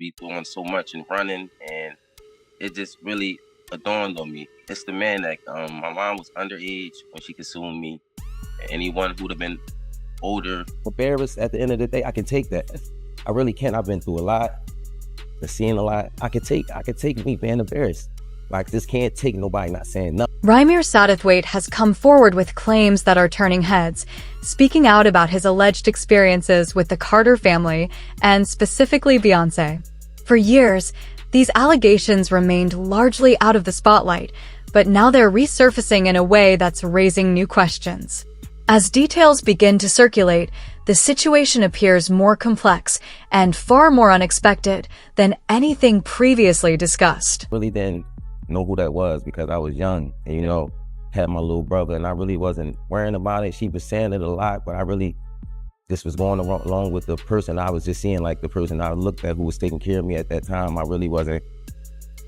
be doing so much and running, and it just really dawned on me. It's the man that my mom was underage when she consumed me. Anyone who'd have been older. Embarrassed at the end of the day, I can take that. I really can. I've been through a lot, seeing a lot. I could take me being embarrassed. Like, this can't take nobody not saying nothing. Rymir Satterthwaite has come forward with claims that are turning heads, speaking out about his alleged experiences with the Carter family and specifically Beyonce. For years, these allegations remained largely out of the spotlight, but now they're resurfacing in a way that's raising new questions. As details begin to circulate, the situation appears more complex and far more unexpected than anything previously discussed. Really didn't know who that was because I was young and, had my little brother, and I really wasn't worrying about it. She was saying it a lot, but I really just was going along with the person I was just seeing, like the person I looked at who was taking care of me at that time. I really wasn't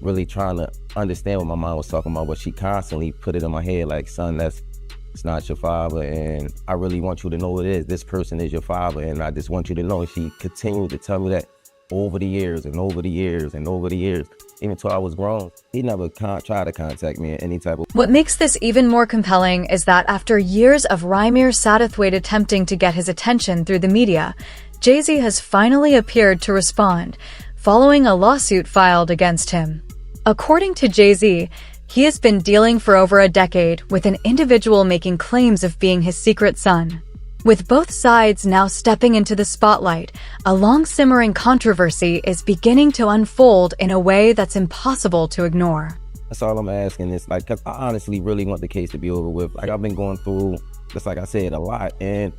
really trying to understand what my mom was talking about, but she constantly put it in my head like, son, it's not your father, and I really want you to know it is. This person is your father, and I just want you to know. And she continued to tell me that over the years and over the years and over the years, even until I was grown. He never tried to contact me in any type of... What makes this even more compelling is that after years of Rymir Satterthwaite attempting to get his attention through the media, Jay-Z has finally appeared to respond, following a lawsuit filed against him. According to Jay-Z, he has been dealing for over a decade with an individual making claims of being his secret son. With both sides now stepping into the spotlight, a long-simmering controversy is beginning to unfold in a way that's impossible to ignore. That's all I'm asking is, like, because I honestly really want the case to be over with. Like, I've been going through, just like I said, a lot. And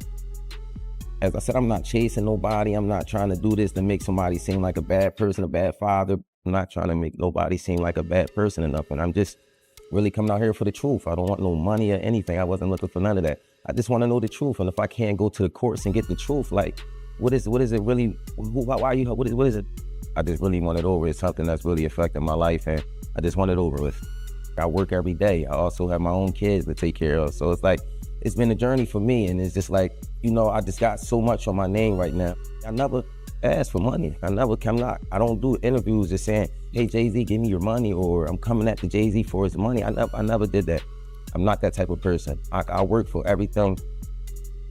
as I said, I'm not chasing nobody. I'm not trying to do this to make somebody seem like a bad person, a bad father. I'm not trying to make nobody seem like a bad person or nothing. I'm just really coming out here for the truth. I don't want no money or anything. I wasn't looking for none of that. I just want to know the truth. And if I can't go to the courts and get the truth, like, what is it really? What is it? I just really want it over. It's something that's really affecting my life, and I just want it over with. I work every day. I also have my own kids to take care of. So it's like, it's been a journey for me. And it's just like, I just got so much on my name right now. I never asked for money. I don't do interviews just saying, hey, Jay-Z, give me your money, or I'm coming at the Jay-Z for his money. I never did that. I'm not that type of person. I work for everything.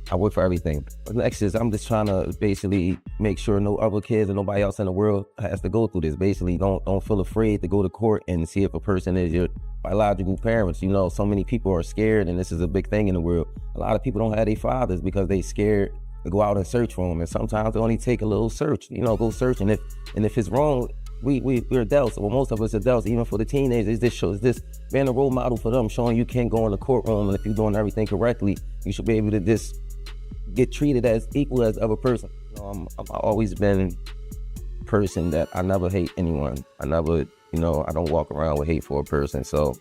But next is, I'm just trying to basically make sure no other kids or nobody else in the world has to go through this. Basically, don't feel afraid to go to court and see if a person is your biological parents. So many people are scared, and this is a big thing in the world. A lot of people don't have their fathers because they scared to go out and search for them. And sometimes it only take a little search, go search. And if it's wrong, we're adults. Well, most of us adults, even for the teenagers, this being a role model for them, showing you can't go in the courtroom, and if you're doing everything correctly, you should be able to just get treated as equal as other person. I've always been a person that I never hate anyone. I never, I don't walk around with hate for a person. So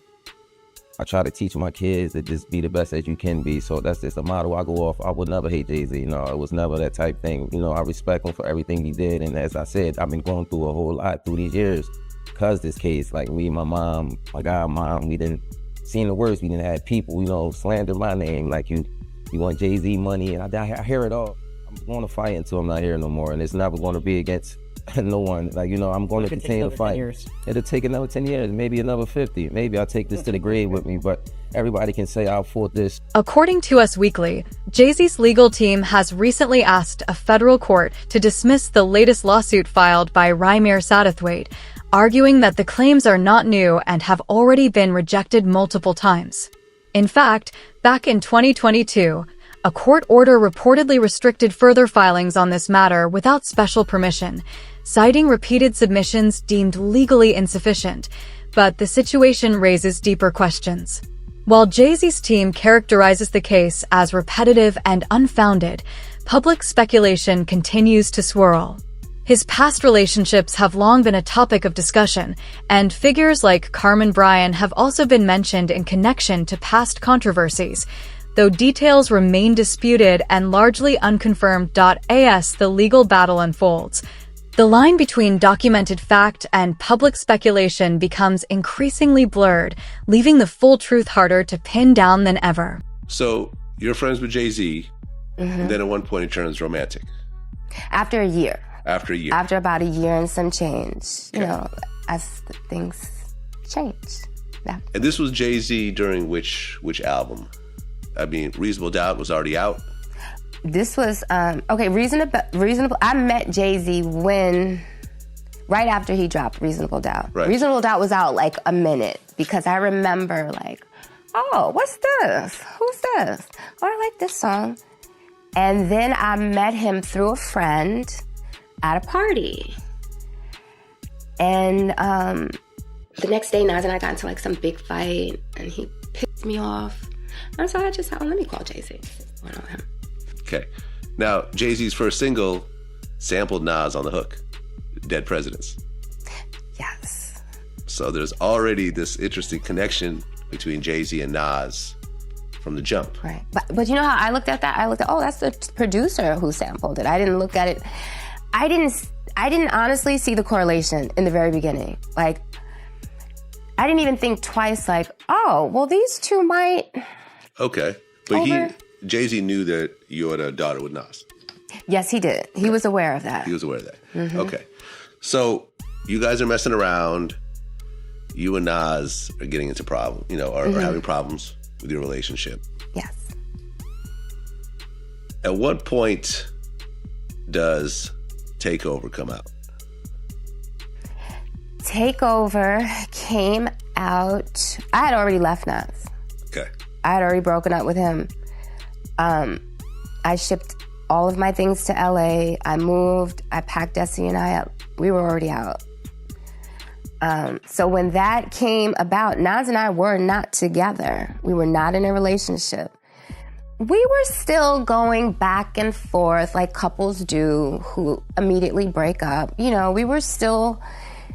I try to teach my kids to just be the best that you can be. So that's just a motto I go off. I would never hate Jay-Z. It was never that type thing. I respect him for everything he did. And as I said, I've been going through a whole lot through these years because this case, like me, my mom, my godmom, we didn't seen the worst. We didn't have people, slander my name. Like, you want Jay-Z money, and I hear it all. I'm going to fight until I'm not here no more. And it's never going to be against no one. Like, I'm going to continue to fight. It'll take another 10 years, maybe another 50. Maybe I'll take this to the grave with me, but everybody can say I fought this. According to Us Weekly, Jay-Z's legal team has recently asked a federal court to dismiss the latest lawsuit filed by Rymir Satterthwaite, arguing that the claims are not new and have already been rejected multiple times. In fact, back in 2022, a court order reportedly restricted further filings on this matter without special permission, citing repeated submissions deemed legally insufficient. But the situation raises deeper questions. While Jay-Z's team characterizes the case as repetitive and unfounded, public speculation continues to swirl. His past relationships have long been a topic of discussion, and figures like Carmen Bryan have also been mentioned in connection to past controversies, though details remain disputed and largely unconfirmed. As the legal battle unfolds, the line between documented fact and public speculation becomes increasingly blurred, leaving the full truth harder to pin down than ever. So you're friends with Jay-Z, and then at one point it turns romantic. After a year. After a year. After about a year and some change, you know, as things change. Yeah. And this was Jay-Z during which album? I mean, Reasonable Doubt was already out. This was, Reasonable. I met Jay-Z right after he dropped Reasonable Doubt. Right. Reasonable Doubt was out like a minute because I remember like, oh, what's this? Who's this? Oh, I like this song. And then I met him through a friend at a party. And the next day, Nas and I got into like some big fight and he pissed me off. And so I just thought, let me call Jay-Z. Went on him. Okay. Now, Jay-Z's first single sampled Nas on the hook, Dead Presidents. Yes. So there's already this interesting connection between Jay-Z and Nas from the jump. Right. But you know how I looked at that? I looked at, oh, that's the producer who sampled it. I didn't look at it. I didn't honestly see the correlation in the very beginning. Like, I didn't even think twice, like, oh, well, these two might. Okay. But Jay-Z knew that you had a daughter with Nas. Yes, he did. He was aware of that. He was aware of that. Mm-hmm. Okay. So you guys are messing around. You and Nas are getting into problems, are having problems with your relationship. Yes. At what point does Takeover come out? Takeover came out. I had already left Nas. Okay. I had already broken up with him. I shipped all of my things to LA. I moved. I packed Desi and I up. We were already out. So when that came about, Nas and I were not together. We were not in a relationship. We were still going back and forth like couples do who immediately break up. We were still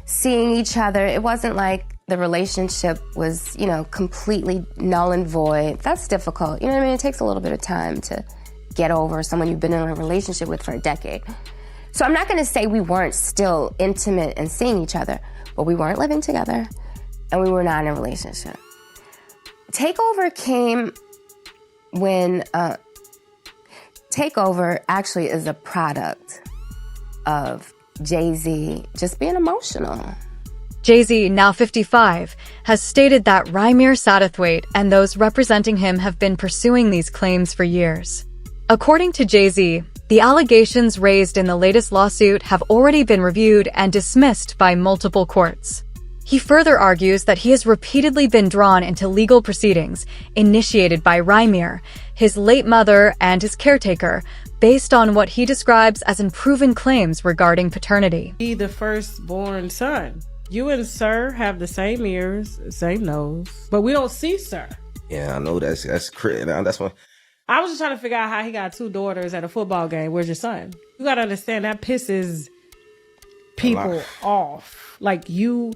seeing each other. It wasn't like the relationship was, completely null and void. That's difficult. You know what I mean? It takes a little bit of time to get over someone you've been in a relationship with for a decade. So I'm not going to say we weren't still intimate and seeing each other, but we weren't living together and we were not in a relationship. Takeover came when Takeover actually is a product of Jay-Z just being emotional. Jay-Z, now 55, has stated that Rymir Satterthwaite and those representing him have been pursuing these claims for years. According to Jay-Z, the allegations raised in the latest lawsuit have already been reviewed and dismissed by multiple courts. He further argues that he has repeatedly been drawn into legal proceedings initiated by Rymir, his late mother, and his caretaker, based on what he describes as unproven claims regarding paternity. He the firstborn son. You and Sir have the same ears, same nose, but we don't see Sir. Yeah, I know that's crazy. That's why. I was just trying to figure out how he got two daughters at a football game. Where's your son? You gotta understand that pisses people off. Like you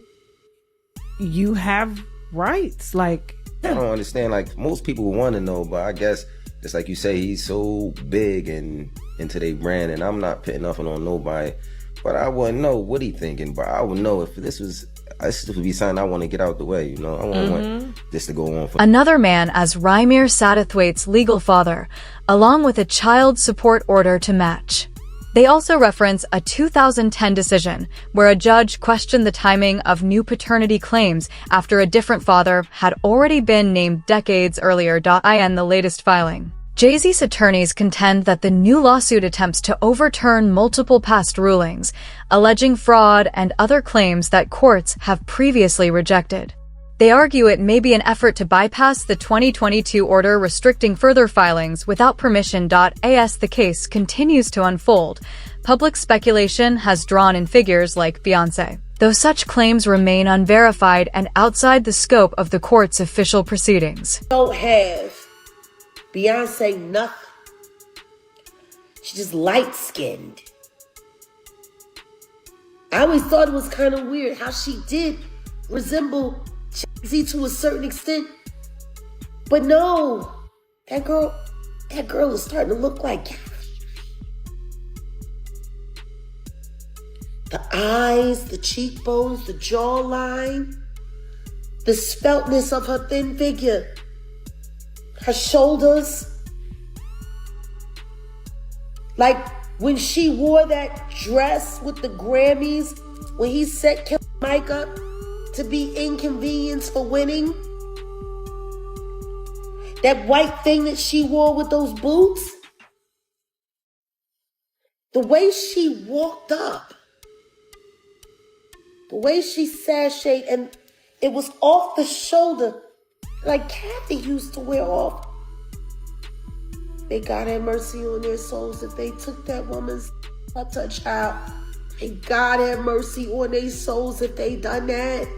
have rights. Like I don't understand. Like most people want to know, but I guess it's like you say, he's so big and into their brand, and I'm not putting nothing on nobody. But I wouldn't know what he thinking. But I would know if this would be something I want to get out the way. I wouldn't want this to go on for. Another man as Rymir Satterthwaite's legal father, along with a child support order to match. They also reference a 2010 decision where a judge questioned the timing of new paternity claims after a different father had already been named decades earlier. In the latest filing, Jay-Z's attorneys contend that the new lawsuit attempts to overturn multiple past rulings, alleging fraud and other claims that courts have previously rejected. They argue it may be an effort to bypass the 2022 order restricting further filings without permission. As the case continues to unfold, public speculation has drawn in figures like Beyoncé, though such claims remain unverified and outside the scope of the court's official proceedings. Don't have Beyonce nothing. She's just light-skinned. I always thought it was kind of weird how she did resemble Jay-Z to a certain extent. But no, that girl is starting to look like the eyes, the cheekbones, the jawline, the speltness of her thin figure, her shoulders. Like when she wore that dress with the Grammys, when he set Killer Mike up to be inconvenienced for winning. That white thing that she wore with those boots. The way she walked up. The way she sashayed, and it was off the shoulder, like Kathy used to wear off. May God have mercy on their souls if they took that woman's child. May God have mercy on their souls if they done that.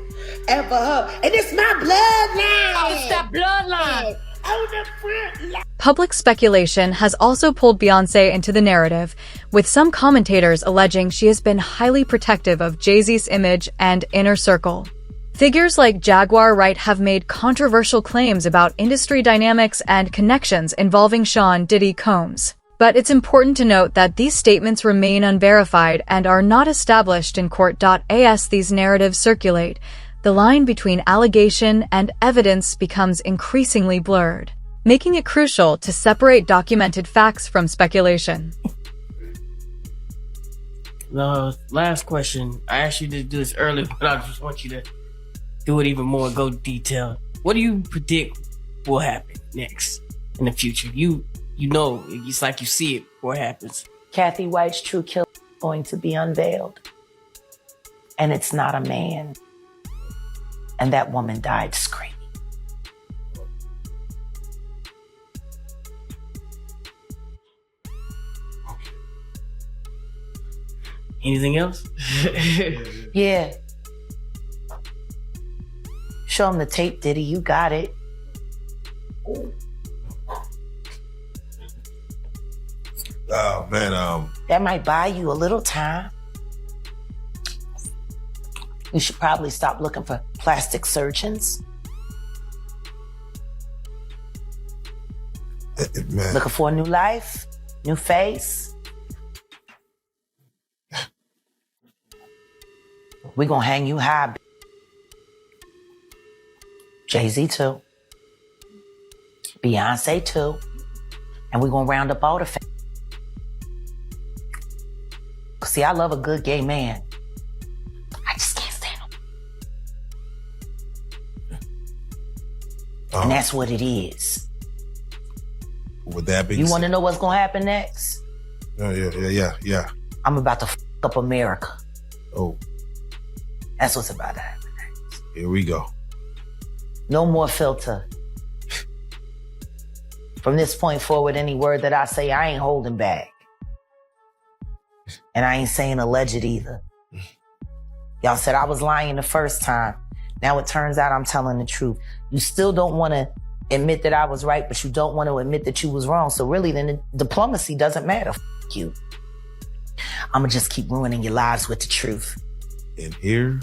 Ever her. And it's my bloodline. It's that bloodline. On the front line. Public speculation has also pulled Beyoncé into the narrative, with some commentators alleging she has been highly protective of Jay-Z's image and inner circle. Figures like Jaguar Wright have made controversial claims about industry dynamics and connections involving Sean Diddy Combs. But it's important to note that these statements remain unverified and are not established in court. As these narratives circulate, the line between allegation and evidence becomes increasingly blurred, making it crucial to separate documented facts from speculation. Last question. I asked you to do this earlier, but I just want you to do it even more, go detailed. What do you predict will happen next in the future? You know, it's like you see it before it happens. Kathy White's true killer is going to be unveiled. And it's not a man. And that woman died screaming. Anything else? Yeah. Show him the tape, Diddy. You got it. Oh, man. That might buy you a little time. You should probably stop looking for plastic surgeons. Man. Looking for a new life, new face. We're gonna hang you high. Jay-Z too. Beyonce too. And we're gonna round up all the See, I love a good gay man. I just can't stand him. And that's what it is. With that being You want to know what's gonna happen next? Yeah. I'm about to f up America. Oh. That's what's about to happen next. Here we go. No more filter. From this point forward, any word that I say, I ain't holding back. And I ain't saying alleged either. Y'all said I was lying the first time. Now it turns out I'm telling the truth. You still don't want to admit that I was right, but you don't want to admit that you was wrong. So really, then the diplomacy doesn't matter. F you. I'ma just keep ruining your lives with the truth. And here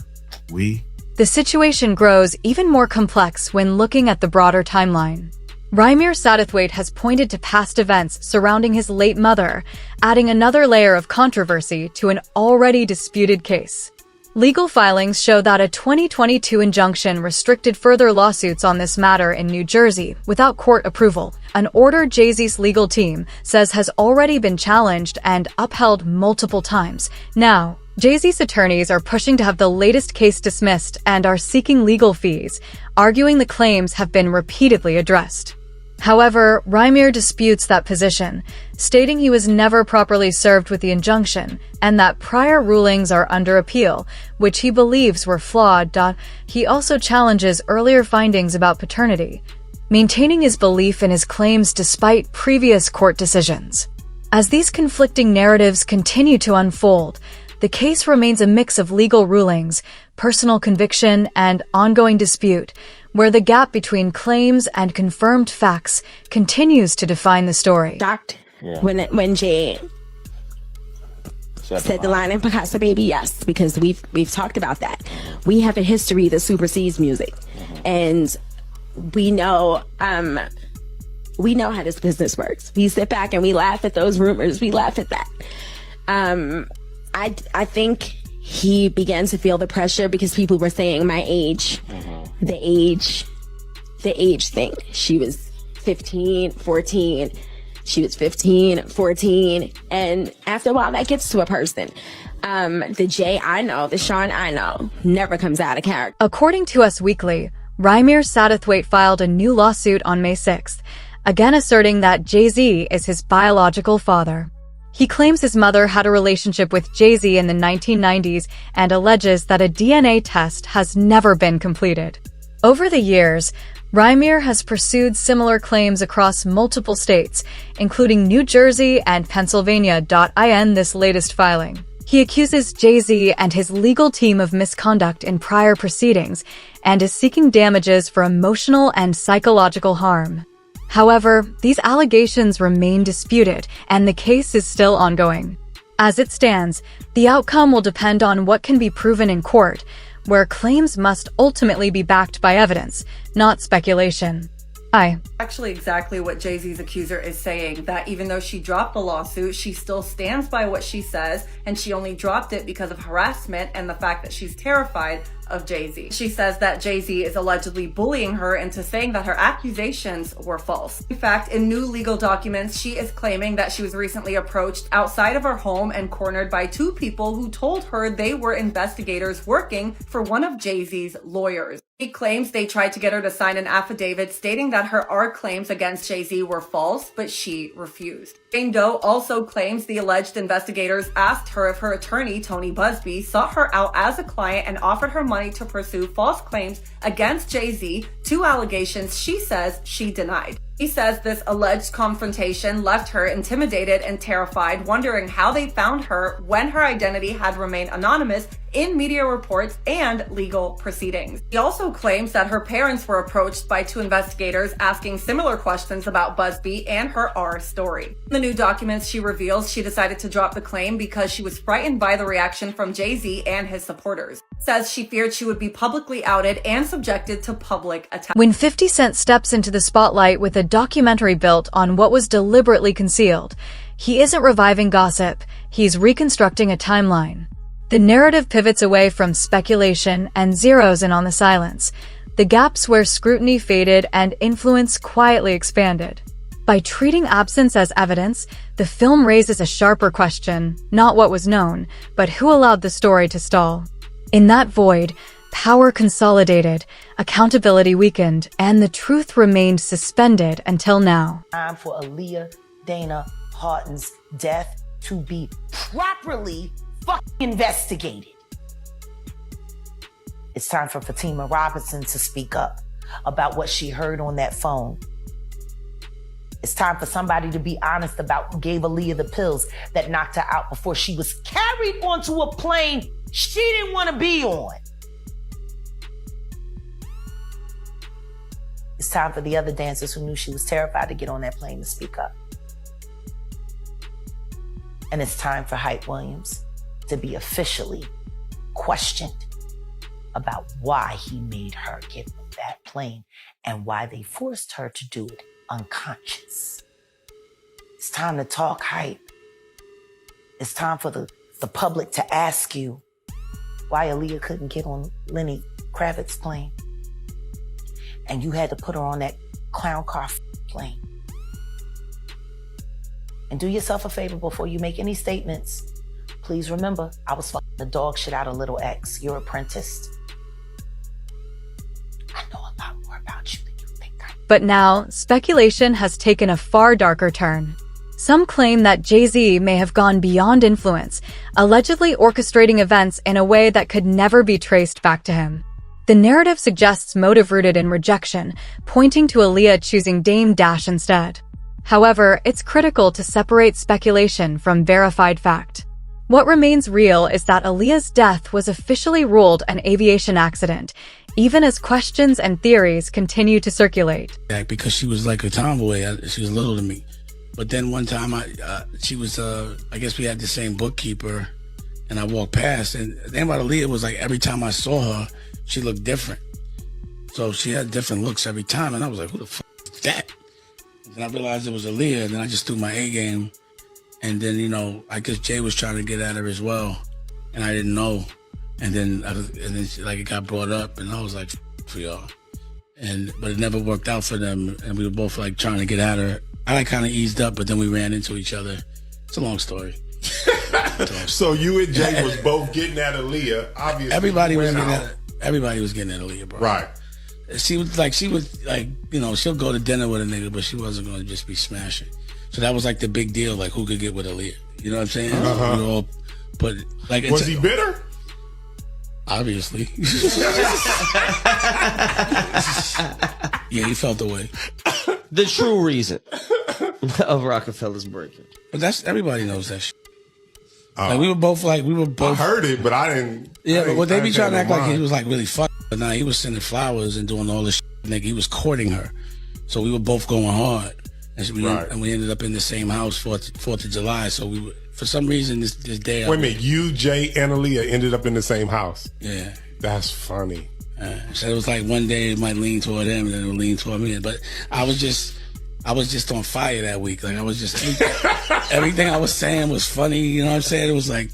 we... The situation grows even more complex when looking at the broader timeline. Rymir Satterthwaite has pointed to past events surrounding his late mother, adding another layer of controversy to an already disputed case. Legal filings show that a 2022 injunction restricted further lawsuits on this matter in New Jersey without court approval, an order Jay-Z's legal team says has already been challenged and upheld multiple times. Now, Jay-Z's attorneys are pushing to have the latest case dismissed and are seeking legal fees, arguing the claims have been repeatedly addressed. However, Rymir disputes that position, stating he was never properly served with the injunction and that prior rulings are under appeal, which he believes were flawed. He also challenges earlier findings about paternity, maintaining his belief in his claims despite previous court decisions. As these conflicting narratives continue to unfold, the case remains a mix of legal rulings, personal conviction, and ongoing dispute, where the gap between claims and confirmed facts continues to define the story. Doctor, when Jay said the line in Picasso Baby, yes, because we've talked about that. We have a history that supersedes music, and we know how this business works. We sit back and we laugh at those rumors. We laugh at that. I think he began to feel the pressure because people were saying my age, the age thing. She was 15, 14. She was 15, 14. And after a while, that gets to a person. The Jay I know, the Sean I know, never comes out of character. According to Us Weekly, Rymir Satterthwaite filed a new lawsuit on May 6th, again asserting that Jay-Z is his biological father. He claims his mother had a relationship with Jay-Z in the 1990s and alleges that a DNA test has never been completed. Over the years, Rymir has pursued similar claims across multiple states, including New Jersey and Pennsylvania. In this latest filing, he accuses Jay-Z and his legal team of misconduct in prior proceedings and is seeking damages for emotional and psychological harm. However, these allegations remain disputed, and the case is still ongoing. As it stands, the outcome will depend on what can be proven in court, where claims must ultimately be backed by evidence, not speculation. Actually exactly what Jay-Z's accuser is saying, that even though she dropped the lawsuit, she still stands by what she says, and she only dropped it because of harassment and the fact that she's terrified of Jay-Z. She says that Jay-Z is allegedly bullying her into saying that her accusations were false. In fact, in new legal documents, she is claiming that she was recently approached outside of her home and cornered by two people who told her they were investigators working for one of Jay-Z's lawyers. She claims they tried to get her to sign an affidavit stating that her claims against Jay-Z were false, but she refused. Jane Doe also claims the alleged investigators asked her if her attorney, Tony Busby, sought her out as a client and offered her money to pursue false claims against Jay-Z, two allegations she says she denied. He says this alleged confrontation left her intimidated and terrified, wondering how they found her when her identity had remained anonymous in media reports and legal proceedings. He also claims that her parents were approached by two investigators asking similar questions about Busby and her story. In the new documents, she reveals she decided to drop the claim because she was frightened by the reaction from Jay-Z and his supporters. Says she feared she would be publicly outed and subjected to public attack. When 50 Cent steps into the spotlight with a documentary built on what was deliberately concealed, he isn't reviving gossip, he's reconstructing a timeline. The narrative pivots away from speculation and zeroes in on the silence, the gaps where scrutiny faded and influence quietly expanded. By treating absence as evidence, the film raises a sharper question, not what was known, but who allowed the story to stall. In that void, power consolidated, accountability weakened, and the truth remained suspended until now. Time for Aaliyah Dana Houghton's death to be properly investigated. It's time for Fatima Robinson to speak up about what she heard on that phone. It's time for somebody to be honest about who gave Aaliyah the pills that knocked her out before she was carried onto a plane she didn't want to be on. It's time for the other dancers who knew she was terrified to get on that plane to speak up. And it's time for Hype Williams to be officially questioned about why he made her get on that plane and why they forced her to do it unconscious. It's time to talk hype. It's time for the public to ask you why Aaliyah couldn't get on Lenny Kravitz's plane and you had to put her on that clown car plane. And do yourself a favor before you make any statements. Please remember, I was fucking the dog shit out of little X. You're apprenticed. I know a lot more about you than you think I do. But now, speculation has taken a far darker turn. Some claim that Jay-Z may have gone beyond influence, allegedly orchestrating events in a way that could never be traced back to him. The narrative suggests motive rooted in rejection, pointing to Aaliyah choosing Dame Dash instead. However, it's critical to separate speculation from verified fact. What remains real is that Aaliyah's death was officially ruled an aviation accident, even as questions and theories continue to circulate. Because she was like a tomboy, she was little to me. But then one time, she was, I guess we had the same bookkeeper, and I walked past, and the thing about Aaliyah was like every time I saw her, she looked different. So she had different looks every time, and I was like, who the fuck is that? And then I realized it was Aaliyah, and then I just threw my A game. And then, you know, I guess Jay was trying to get at her as well, and I didn't know. And then she, like, it got brought up, and I was like, for y'all. But it never worked out for them, and we were both like trying to get at her I kind of eased up, but then we ran into each other. It's a long story. So you and Jay was both getting at Aaliyah. Obviously, everybody was getting at Aaliyah, bro. Right. She was like, she'll go to dinner with a nigga, but she wasn't going to just be smashing. So that was like the big deal, like who could get with Aaliyah. You know what I'm saying? Uh-huh. We all put like. Was he bitter? Obviously. Yeah, he felt the way. The true reason of Rockefeller's breaking. But everybody knows that shit. Like we were both. I heard it, but I didn't. Yeah, but they be trying to act like he was like really fucked. But nah, he was sending flowers and doing all this shit. Like he was courting her. So we were both going hard. And we ended up in the same house 4th of July. So we were, for some reason, this day. Wait a minute, you, Jay, and Aaliyah ended up in the same house. Yeah. That's funny. So it was like one day it might lean toward him and then it would lean toward me. But I was just on fire that week. Like I was just, everything I was saying was funny. You know what I'm saying? It was like,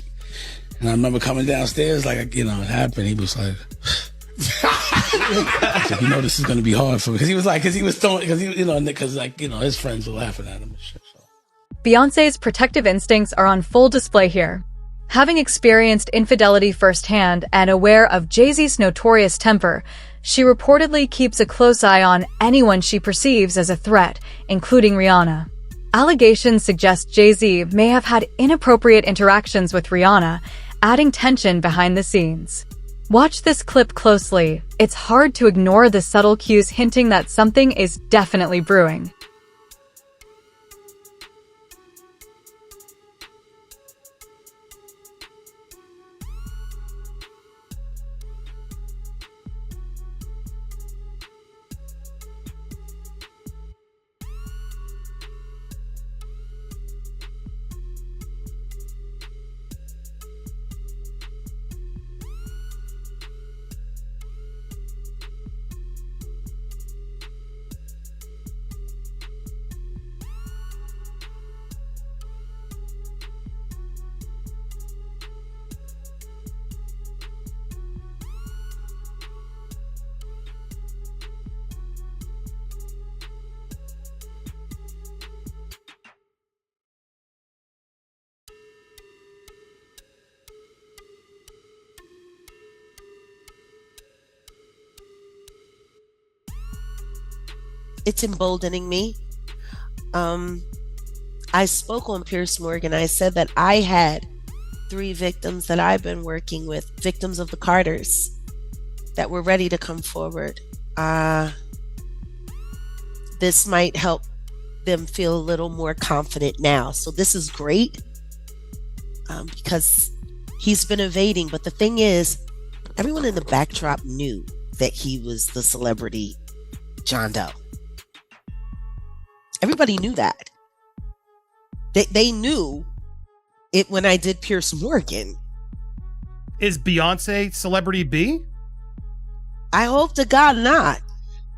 and I remember coming downstairs, like, it happened. He was like, so, this is going to be hard for me. Because his friends were laughing at him and shit. So. Beyonce's protective instincts are on full display here. Having experienced infidelity firsthand and aware of Jay-Z's notorious temper, she reportedly keeps a close eye on anyone she perceives as a threat, including Rihanna. Allegations suggest Jay-Z may have had inappropriate interactions with Rihanna, adding tension behind the scenes. Watch this clip closely. It's hard to ignore the subtle cues hinting that something is definitely brewing. It's emboldening me. I spoke on Pierce Morgan. I said that I had 3 victims that I've been working with, victims of the Carters, that were ready to come forward. This might help them feel a little more confident now. So this is great because he's been evading. But the thing is, everyone in the backdrop knew that he was the celebrity John Doe. Everybody knew that. They knew it when I did Pierce Morgan. Is Beyonce Celebrity B? I hope to God not.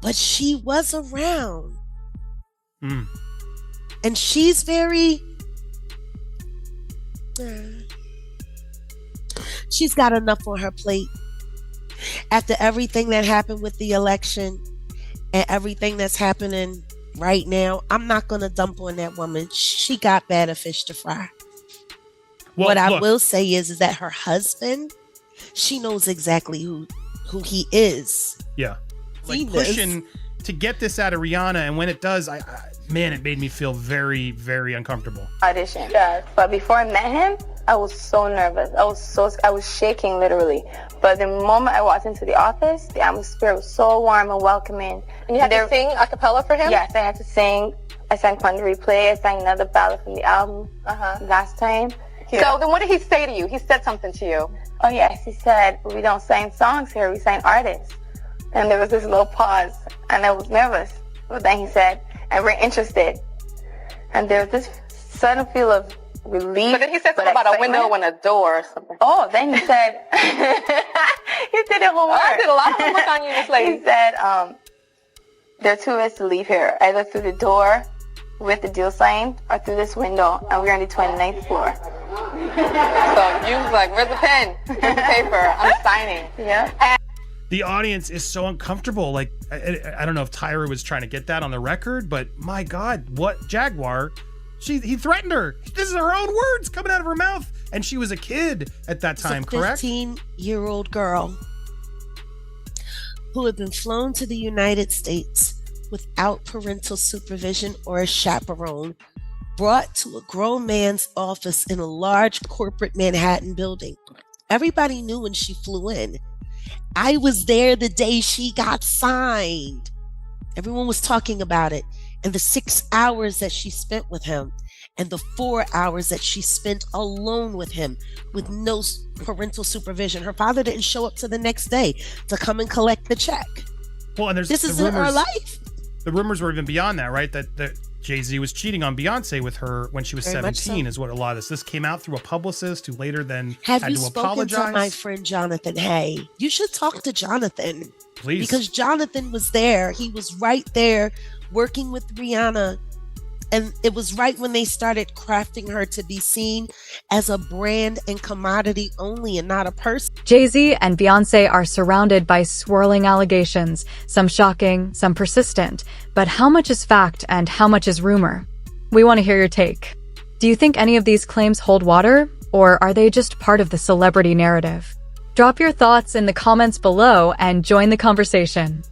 But she was around. And she's very... she's got enough on her plate. After everything that happened with the election and everything that's happening right now, I'm not going to dump on that woman. She got better fish to fry. Well, what I will say is that her husband, she knows exactly who he is. Yeah. Like pushing to get this out of Rihanna, and when it does, man, it made me feel very, very uncomfortable. Audition. Yeah. But before I met him, I was so nervous. I was shaking literally. But the moment I walked into the office, the atmosphere was so warm and welcoming. And you had to sing a cappella for him? Yes, I had to sing. I sang Quando Replay. I sang another ballad from the album last time. Yeah. So then what did he say to you? He said something to you. Oh yes, he said, we don't sing songs here, we sing artists. And there was this little pause, and I was nervous. But then he said, and we're interested. And there was this sudden feel of relief. But then he said something about a window and a door or something. Oh, then he said, he did it homework. I did a lot of homework on you, this lady. He said, there are 2 ways to leave here, either through the door with the deal sign or through this window, and we're on the 29th floor. So you was like, where's the pen? Where's the paper? I'm signing. Yeah. the audience is so uncomfortable. Like, I don't know if Tyra was trying to get that on the record, but my God, what Jaguar? He threatened her. This is her own words coming out of her mouth. And she was a kid at that time, correct? 15-year-old girl who had been flown to the United States without parental supervision or a chaperone, brought to a grown man's office in a large corporate Manhattan building. Everybody knew when she flew in. I was there the day she got signed. Everyone was talking about it. And the 6 hours that she spent with him, and the 4 hours that she spent alone with him with no parental supervision. Her father didn't show up to the next day to come and collect the check. Well, and this is her life. The rumors were even beyond that, right? That Jay-Z was cheating on Beyonce with her when she was Very much 17 so. is what a lot of this came out through a publicist who later then Have had you to spoken apologize. to my friend Jonathan? Hey, you should talk to Jonathan. Please. Because Jonathan was there. He was right there working with Rihanna. And it was right when they started crafting her to be seen as a brand and commodity only and not a person. Jay-Z and Beyonce are surrounded by swirling allegations, some shocking, some persistent. But how much is fact and how much is rumor? We want to hear your take. Do you think any of these claims hold water, or are they just part of the celebrity narrative? Drop your thoughts in the comments below and join the conversation.